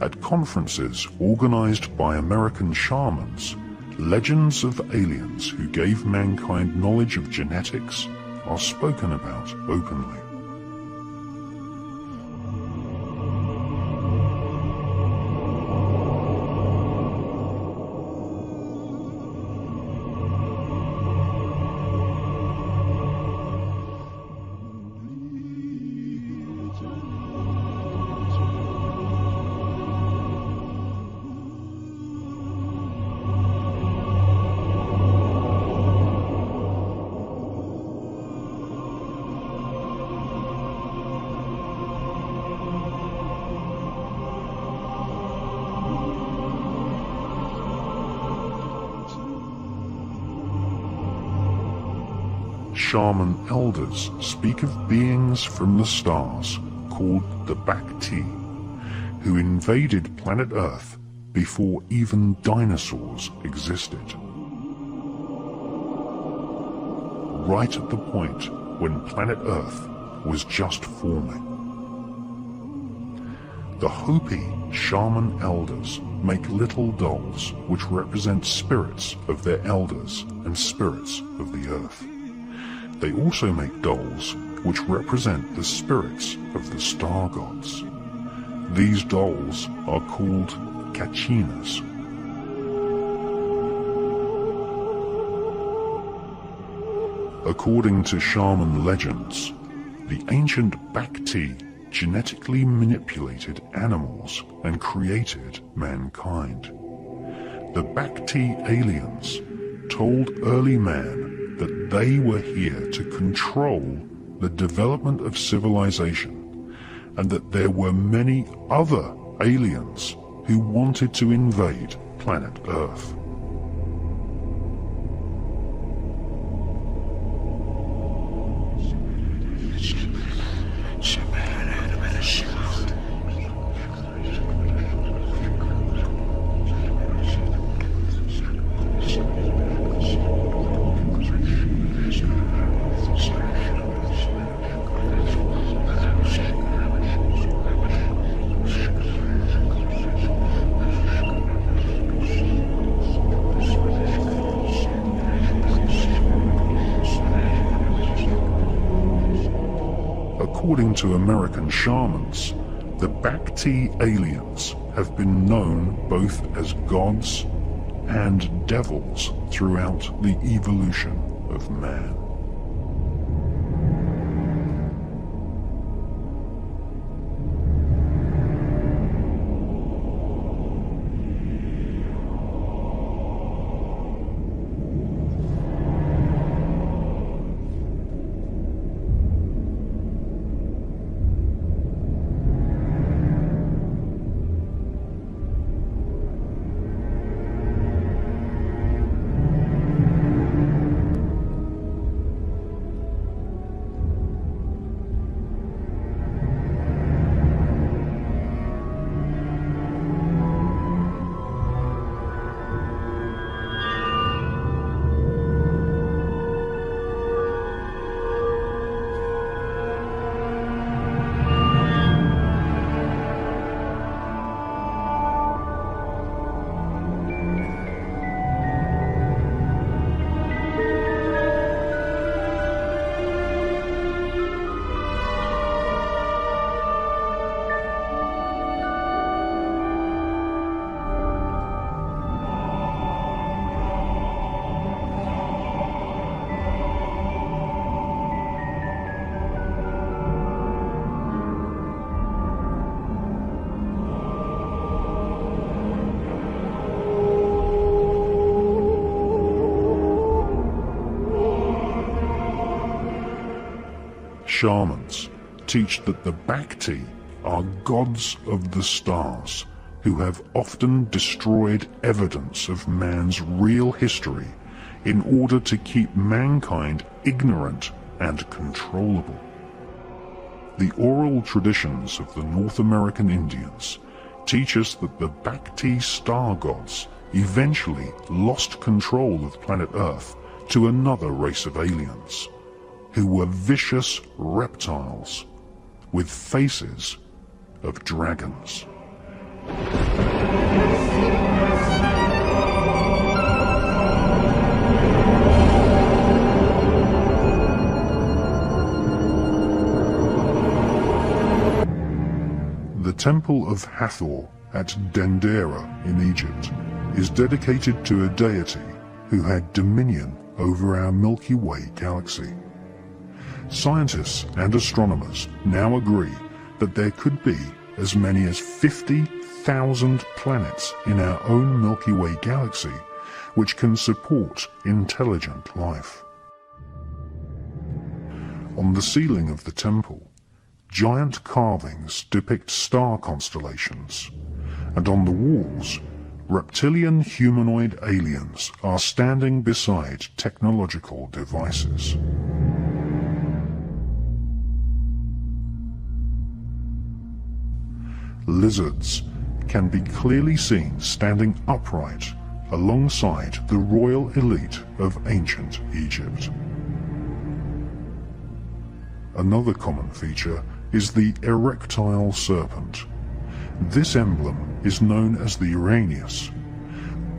At conferences organized by American shamans, legends of aliens who gave mankind knowledge of genetics are spoken about openly. Shaman elders speak of beings from the stars called the Bacti, who invaded planet Earth before even dinosaurs existed. Right at the point when planet Earth was just forming. The Hopi shaman elders make little dolls which represent spirits of their elders and spirits of the Earth. They also make dolls which represent the spirits of the star gods. These dolls are called kachinas. According to shaman legends, the ancient Bacti genetically manipulated animals and created mankind. The Bacti aliens told early man that they were here to control the development of civilization, and that there were many other aliens who wanted to invade planet Earth. According to American shamans, the Bacti aliens have been known both as gods and devils throughout the evolution of man. Shamans teach that the Bacti are gods of the stars who have often destroyed evidence of man's real history in order to keep mankind ignorant and controllable. The oral traditions of the North American Indians teach us that the Bacti star gods eventually lost control of planet Earth to another race of aliens, who were vicious reptiles with faces of dragons. The Temple of Hathor at Dendera in Egypt is dedicated to a deity who had dominion over our Milky Way galaxy. Scientists and astronomers now agree that there could be as many as 50,000 planets in our own Milky Way galaxy which can support intelligent life. On the ceiling of the temple, giant carvings depict star constellations, and on the walls, reptilian humanoid aliens are standing beside technological devices. Lizards can be clearly seen standing upright alongside the royal elite of ancient Egypt. Another common feature is the erectile serpent. This emblem is known as the Uranius.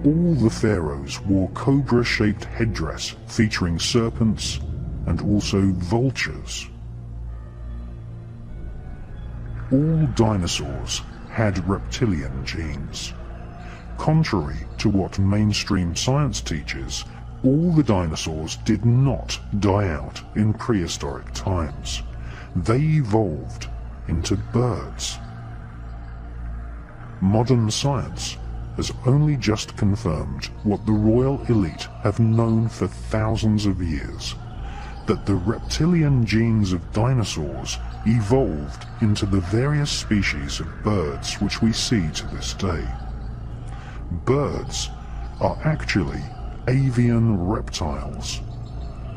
All the pharaohs wore cobra-shaped headdress featuring serpents and also vultures. All dinosaurs had reptilian genes. Contrary to what mainstream science teaches, all the dinosaurs did not die out in prehistoric times. They evolved into birds. Modern science has only just confirmed what the royal elite have known for thousands of years, that the reptilian genes of dinosaurs evolved into the various species of birds which we see to this day. Birds are actually avian reptiles,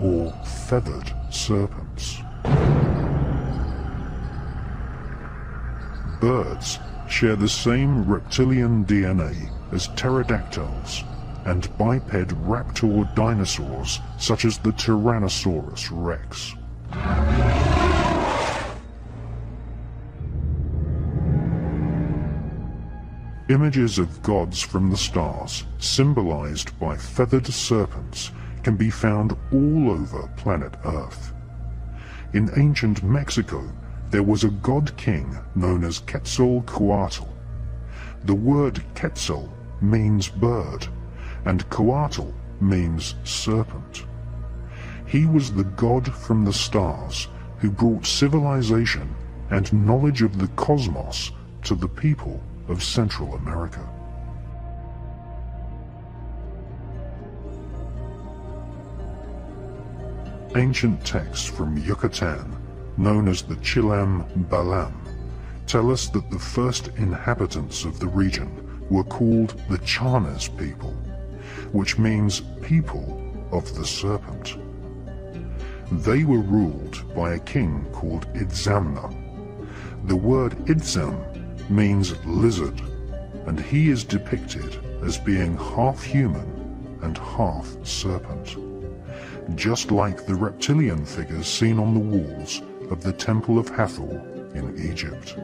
or feathered serpents. Birds share the same reptilian DNA as pterodactyls and biped raptor dinosaurs such as the Tyrannosaurus rex. Images of gods from the stars, symbolized by feathered serpents, can be found all over planet Earth. In ancient Mexico, there was a god king known as Quetzalcoatl. The word Quetzal means bird, and Coatl means serpent. He was the god from the stars who brought civilization and knowledge of the cosmos to the people of Central America. Ancient texts from Yucatan, known as the Chilam Balam, tell us that the first inhabitants of the region were called the Chanes people, which means people of the serpent. They were ruled by a king called Itzamna. The word Itzam means lizard, and he is depicted as being half human and half serpent, just like the reptilian figures seen on the walls of the Temple of Hathor in Egypt.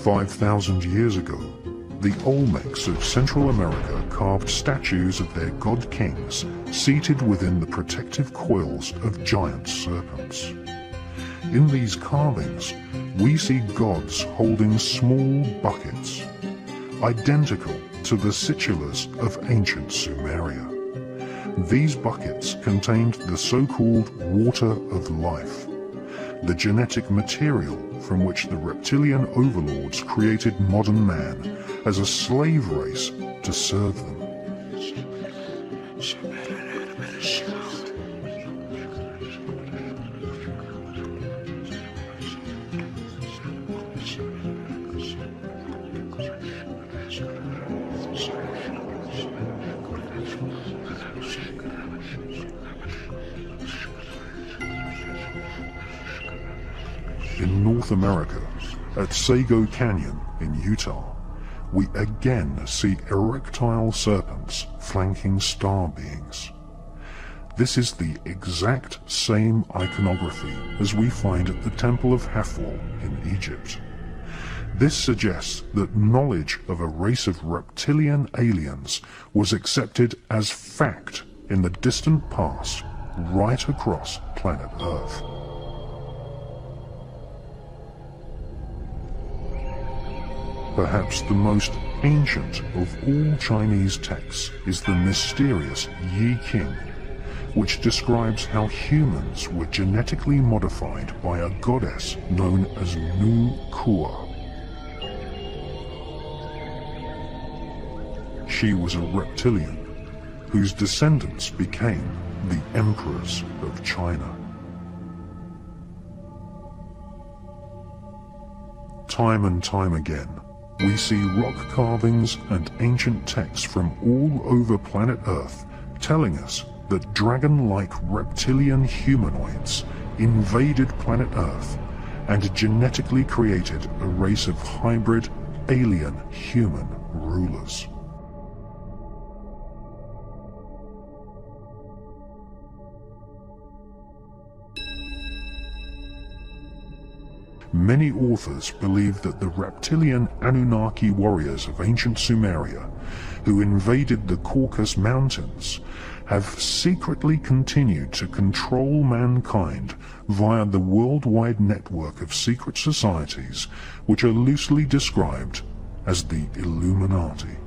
"5,000 years ago, the Olmecs of Central America carved statues of their god kings seated within the protective coils of giant serpents. In these carvings, we see gods holding small buckets, identical to the situlas of ancient Sumeria. These buckets contained the so-called water of life, the genetic material from which the reptilian overlords created modern man as a slave race to serve them. In North America, at Sago Canyon in Utah, we again see erectile serpents flanking star beings. This is the exact same iconography as we find at the Temple of Hathor in Egypt. This suggests that knowledge of a race of reptilian aliens was accepted as fact in the distant past, right across planet Earth. Perhaps the most ancient of all Chinese texts is the mysterious Yi King, which describes how humans were genetically modified by a goddess known as Nu Kua. She was a reptilian, whose descendants became the emperors of China. Time and time again, we see rock carvings and ancient texts from all over planet Earth telling us that dragon-like reptilian humanoids invaded planet Earth and genetically created a race of hybrid alien human rulers. Many authors believe that the reptilian Anunnaki warriors of ancient Sumeria, who invaded the Caucasus Mountains, have secretly continued to control mankind via the worldwide network of secret societies which are loosely described as the Illuminati.